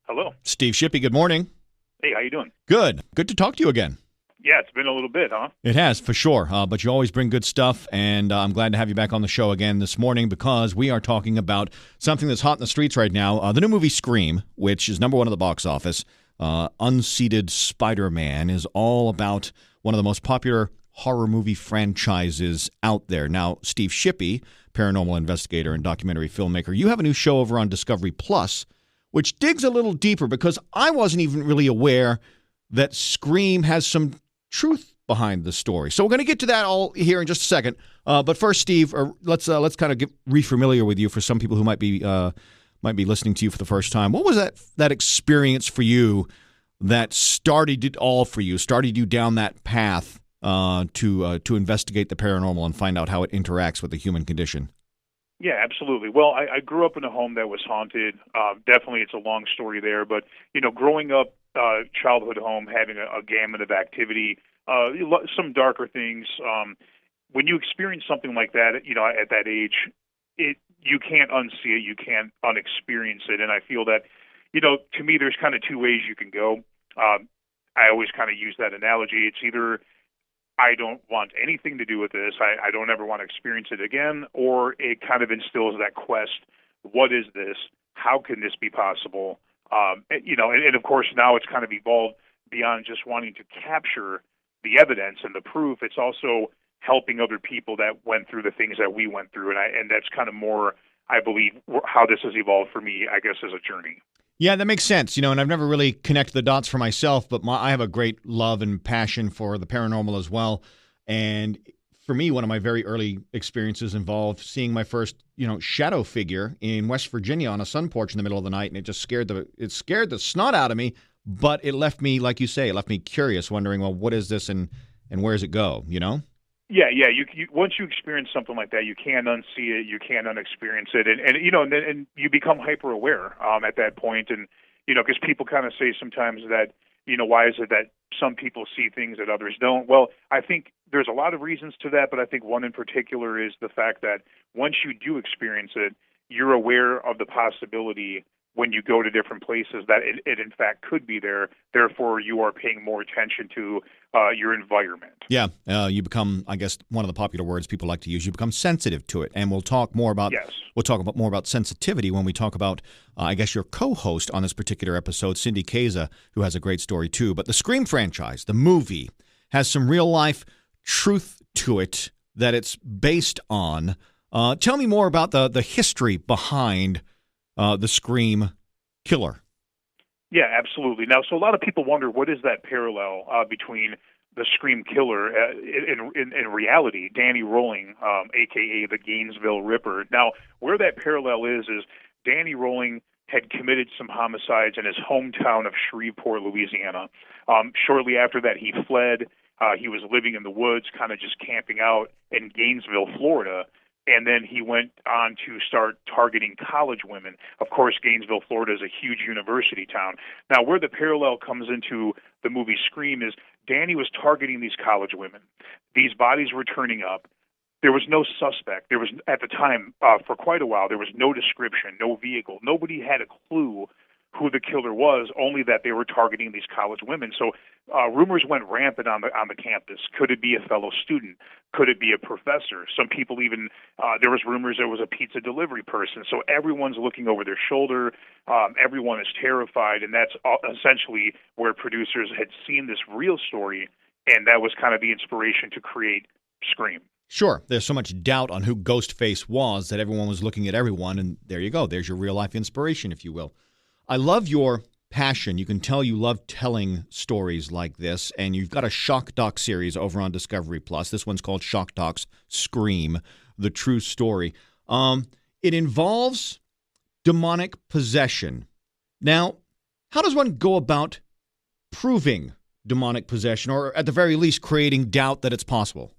Hello. Steve Shippy, good morning. Hey, how you doing? Good. Good to talk to you again. Yeah, it's been a little bit, huh? It has, for sure. But you always bring good stuff, and I'm glad to have you back on the show again this morning because we are talking about something that's hot in the streets right now. The new movie Scream, which is number one at the box office. Unseated Spider-Man is all about one of the most popular horror movie franchises out there. Now, Steve Shippy, paranormal investigator and documentary filmmaker, you have a new show over on Discovery Plus, which digs a little deeper because I wasn't even really aware that Scream has some truth behind the story. So we're going to get to that all here in just a second. But first, Steve, let's kind of get re-familiar with you for some people who might be listening to you for the first time. What was that experience for you that started it all for you, started you down that path to investigate the paranormal and find out how it interacts with the human condition? Yeah, absolutely. Well, I grew up in a home that was haunted. Definitely, it's a long story there. But, growing up, childhood home, having a gamut of activity, some darker things. When you experience something like that, at that age, you can't unsee it, you can't unexperience it. And I feel that, to me, there's kind of two ways you can go. I always kind of use that analogy. It's either I don't want anything to do with this, I don't ever want to experience it again, or it kind of instills that quest. What is this? How can this be possible? And of course now it's kind of evolved beyond just wanting to capture the evidence and the proof. It's also helping other people that went through the things that we went through, and that's kind of more, I believe, how this has evolved for me, I guess, as a journey. Yeah, that makes sense. And I've never really connected the dots for myself, but I have a great love and passion for the paranormal as well. And for me, one of my very early experiences involved seeing my first, shadow figure in West Virginia on a sun porch in the middle of the night, and it just scared the snot out of me. But it left me, like you say, it left me curious, wondering, well, what is this and where does it go? Yeah. You once you experience something like that, you can't unsee it, you can't unexperience it, and you become hyper aware at that point, and because people kind of say sometimes that why is it that some people see things that others don't? Well, I think there's a lot of reasons to that, but I think one in particular is the fact that once you do experience it, you're aware of the possibility when you go to different places that it in fact could be there. Therefore, you are paying more attention to your environment. Yeah, you become, I guess, one of the popular words people like to use. You become sensitive to it, and we'll talk more about more about sensitivity when we talk about, I guess, your co-host on this particular episode, Cindy Kaza, who has a great story too. But the Scream franchise, the movie, has some real life truth to it that it's based on. Tell me more about the history behind the Scream killer. Yeah, absolutely. Now, so a lot of people wonder, what is that parallel between the Scream killer in reality, Danny Rolling, a.k.a. the Gainesville Ripper. Now, where that parallel is Danny Rolling had committed some homicides in his hometown of Shreveport, Louisiana. Shortly after that, he fled. He was living in the woods, kind of just camping out in Gainesville, Florida. And then he went on to start targeting college women. Of course, Gainesville, Florida is a huge university town. Now, where the parallel comes into the movie Scream is Danny was targeting these college women. These bodies were turning up. There was no suspect. There was, at the time, for quite a while, there was no description, no vehicle. Nobody had a clue who the killer was, only that they were targeting these college women. So rumors went rampant on the campus. Could it be a fellow student? Could it be a professor? Some people even, there was rumors there was a pizza delivery person. So everyone's looking over their shoulder. Everyone is terrified, and that's essentially where producers had seen this real story, and that was kind of the inspiration to create Scream. Sure. There's so much doubt on who Ghostface was that everyone was looking at everyone, and there you go. There's your real-life inspiration, if you will. I love your passion. You can tell you love telling stories like this, and you've got a Shock Doc series over on Discovery Plus. This one's called Shock Docs Scream, the true story. It involves demonic possession. Now, how does one go about proving demonic possession, or at the very least creating doubt that it's possible?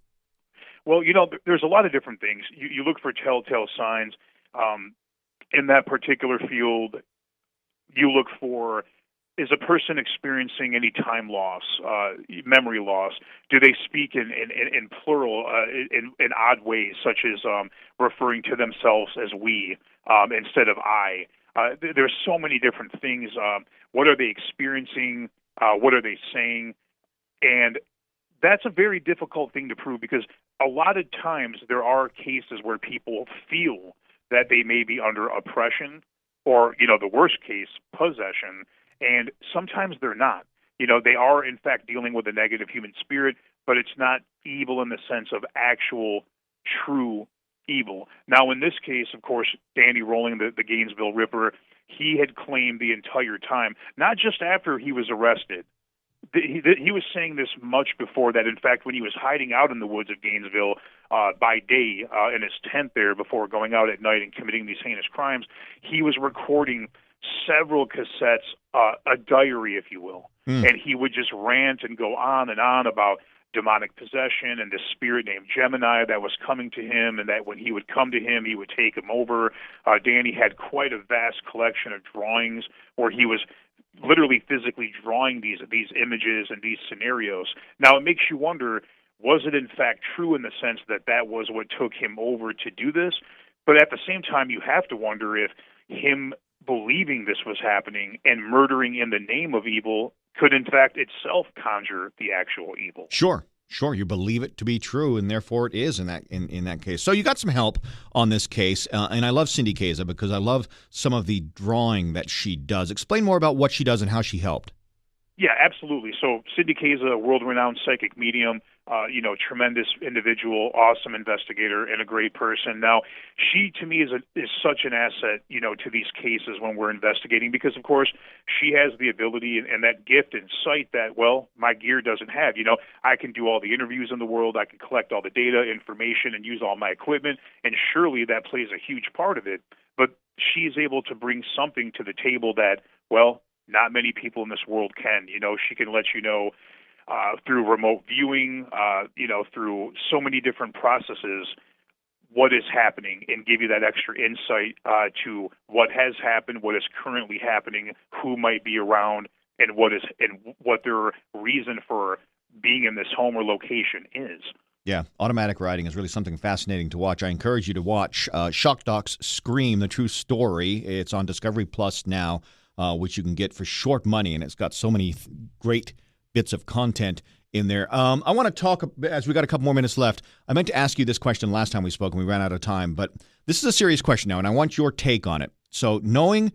Well, there's a lot of different things. You look for telltale signs. In that particular field, you look for, is a person experiencing any time loss, memory loss? Do they speak in plural, in odd ways, such as referring to themselves as we instead of I? There's so many different things. What are they experiencing? What are they saying? And that's a very difficult thing to prove, because a lot of times there are cases where people feel that they may be under oppression or, the worst case, possession, and sometimes they're not. They are, in fact, dealing with a negative human spirit, but it's not evil in the sense of actual, true evil. Now, in this case, of course, Danny Rolling, the Gainesville Ripper, he had claimed the entire time, not just after he was arrested. He was saying this much before that. In fact, when he was hiding out in the woods of Gainesville by day in his tent there before going out at night and committing these heinous crimes, he was recording several cassettes, a diary, if you will. And he would just rant and go on and on about demonic possession and this spirit named Gemini that was coming to him, and that when he would come to him, he would take him over. Danny had quite a vast collection of drawings where he was literally physically drawing these images and these scenarios. Now, it makes you wonder, was it in fact true in the sense that that was what took him over to do this? But at the same time, you have to wonder if him believing this was happening and murdering in the name of evil could in fact itself conjure the actual evil. Sure. You believe it to be true, and therefore it is in that case. So you got some help on this case, and I love Cindy Kaza because I love some of the drawing that she does. Explain more about what she does and how she helped. Yeah, absolutely. So Cindy Kaza, a world-renowned psychic medium, tremendous individual, awesome investigator, and a great person. Now, she, to me, is such an asset, to these cases when we're investigating, because, of course, she has the ability and that gift and sight that, well, my gear doesn't have. I can do all the interviews in the world, I can collect all the data, information, and use all my equipment, and surely that plays a huge part of it. But she's able to bring something to the table that, well, not many people in this world can. She can let you know through remote viewing, through so many different processes, what is happening, and give you that extra insight to what has happened, what is currently happening, who might be around, and what their reason for being in this home or location is. Yeah, automatic writing is really something fascinating to watch. I encourage you to watch Shock Doc's Scream, The True Story. It's on Discovery Plus now, which you can get for short money, and it's got so many great bits of content in there. I want to talk, as we got a couple more minutes left, I meant to ask you this question last time we spoke, and we ran out of time, but this is a serious question now, and I want your take on it. So knowing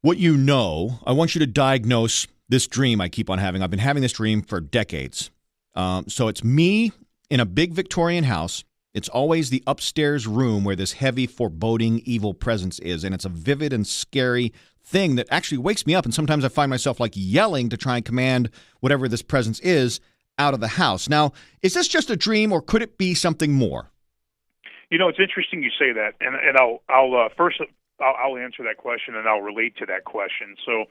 what you know, I want you to diagnose this dream I keep on having. I've been having this dream for decades. So it's me in a big Victorian house. It's always the upstairs room where this heavy, foreboding, evil presence is, and it's a vivid and scary thing that actually wakes me up, and sometimes I find myself like yelling to try and command whatever this presence is out of the house. Now, is this just a dream, or could it be something more? It's interesting you say that, and I'll first I'll answer that question, and I'll relate to that question. So,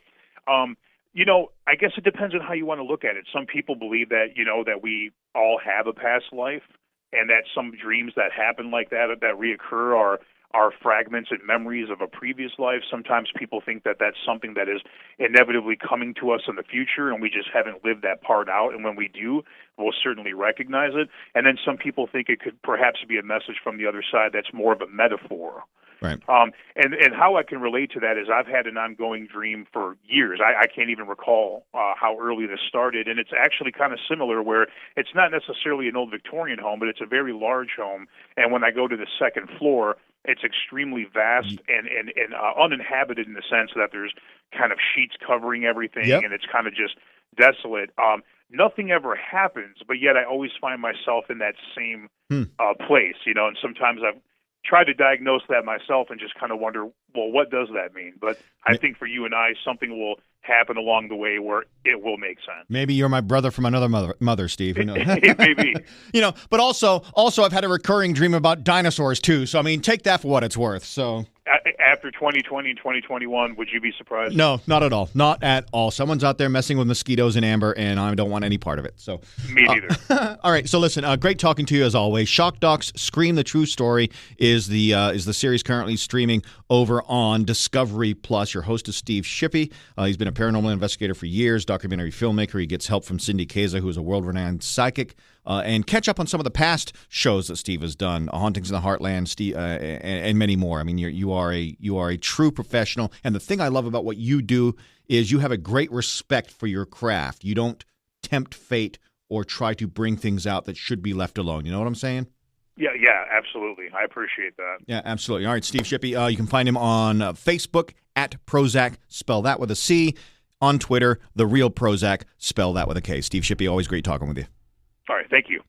I guess it depends on how you want to look at it. Some people believe that that we all have a past life, and that some dreams that happen like that reoccur are fragments and memories of a previous life. Sometimes people think that that's something that is inevitably coming to us in the future, and we just haven't lived that part out. And when we do, we'll certainly recognize it. And then some people think it could perhaps be a message from the other side that's more of a metaphor. Right. And how I can relate to that is I've had an ongoing dream for years. I can't even recall how early this started, and it's actually kind of similar, where it's not necessarily an old Victorian home, but it's a very large home. And when I go to the second floor, it's extremely vast and uninhabited in the sense that there's kind of sheets covering everything, yep. And it's kind of just desolate. Nothing ever happens, but yet I always find myself in that same place, and sometimes I've tried to diagnose that myself and just kind of wonder, well, what does that mean? But I think for you and I, something will happen along the way where it will make sense. Maybe you're my brother from another mother, Steve. Who knows? Maybe. But also I've had a recurring dream about dinosaurs too. So, I mean, take that for what it's worth. So after 2020 and 2021, would you be surprised? No, not at all. Not at all. Someone's out there messing with mosquitoes and amber, and I don't want any part of it. So me neither. All right. So listen, great talking to you as always. Shock Doc's Scream, The True Story is the series currently streaming over on Discovery Plus. Your host is Steve Shippy. He's been a a paranormal investigator for years, documentary filmmaker. He gets help from Cindy Kaza, who is a world-renowned psychic. And catch up on some of the past shows that Steve has done, Hauntings in the Heartland, Steve, and many more. I mean, you are a true professional. And the thing I love about what you do is you have a great respect for your craft. You don't tempt fate or try to bring things out that should be left alone. You know what I'm saying? Yeah, absolutely. I appreciate that. Yeah, absolutely. All right, Steve Shippy, you can find him on Facebook at Prozac, spell that with a C. On Twitter, The Real Prozac, spell that with a K. Steve Shippy, always great talking with you. All right, thank you.